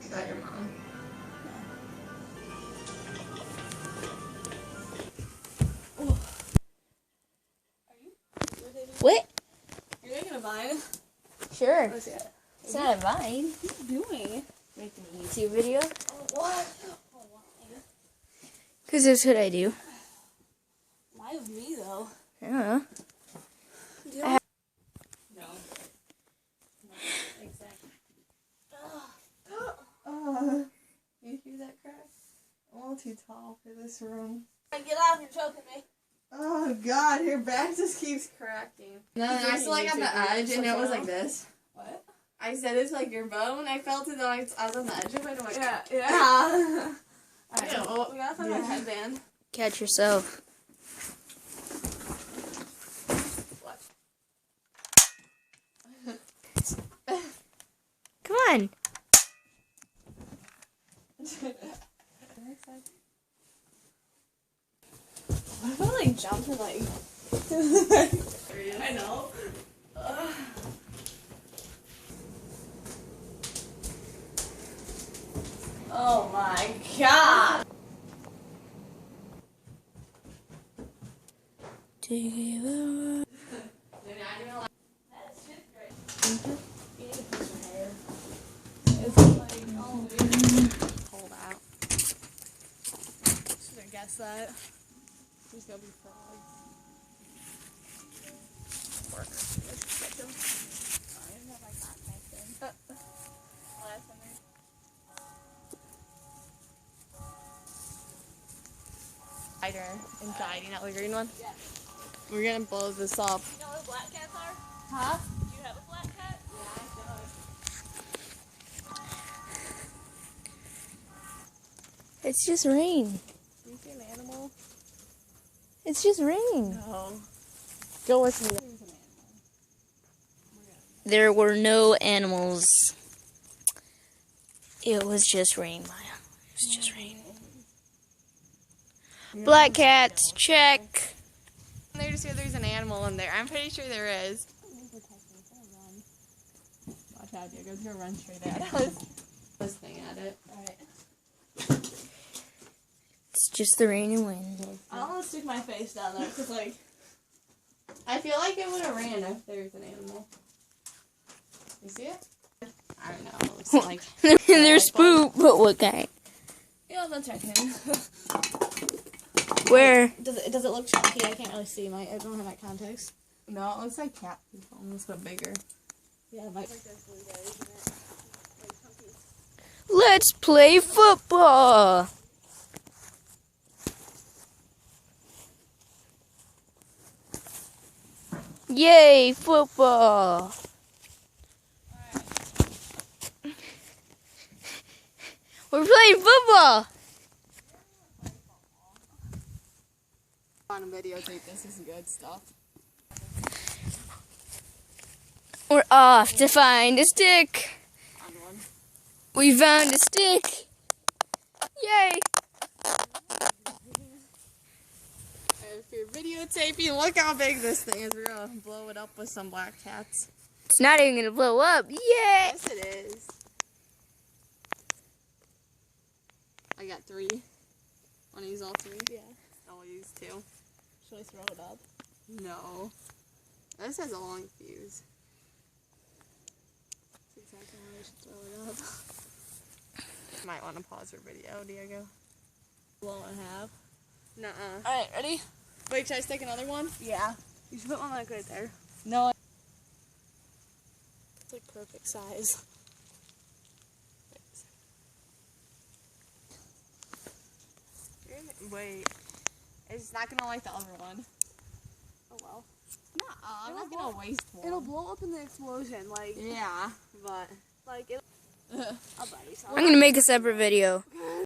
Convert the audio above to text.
Is that your mom? Oh. What? You're making a vine? Sure. Let's see it. It's not a vine. What are you doing? Making a YouTube video. Oh, what? Oh, why? Because that's what I do. Why with me, though? I don't know. No. Exactly. You hear that crack? I'm a little too tall for this room. Get off, you're choking me. Oh god, your back just keeps cracking. No, I was like on the edge and it was like this. What? I said it's like your bone. I felt it though. I was on the edge of it. I'm like, Yeah. ah. Alright, Ew. we gotta find my headband. Catch yourself. What? Come on. What if I like jumped and like... I know. Oh my god! That's just great. You need to fix your hair. It's like all weird. Hold out. Should have guessed that. There's gonna be frogs. I didn't have my contacts in. Last summer. Spider inside, you know the green one? Yeah. We're gonna blow this up. You know what black cats are? Huh? Do you have a black cat? Yeah, It's just rain. do you see an animal? It's just rain. No. Go with me. There's an animal. There were no animals. It was just rain, Maya. It was just rain. Black cats, check. There to see if there's an animal in there. I'm pretty sure there is. Watch out, Diego's gonna run straight at us. Listening at it. Alright. It's just the rain and wind. I don't want to stick my face down there because, like, I feel like it would have ran if there's an animal. You see it? I don't know. It's like There's poop, but what kind? yeah, that's right. Where? Does it look chunky? I can't really see. I don't have my contacts. no, it looks like cat poop almost, but bigger. Yeah, my. Like those blue guys, isn't it? Like chunky. Let's play football. Yay, football. We're playing football. On a videotape, this is good stuff. We're off to find a stick. On one. We found a stick. Yay. If you're videotaping, look how big this thing is. We're gonna blow it up with some black cats. It's not even gonna blow up. Yay. Yes, it is. I got 3. Want to use all 3? Yeah. I'll use 2. Should I throw it up? No. This has a long fuse. That's exactly why I should throw it up. Might want to pause your video, Diego. Blow it in half. Nuh-uh. Alright, ready? Wait, should I stick another one? Yeah. You should put one like right there. No. It's like perfect size. Wait. It's not going to like the other one. Oh well. Nuh-uh. I'm It'll not going to waste one. It'll blow up in the explosion, like, Yeah, but... like it. I'll buy you some. I'm gonna make a separate video.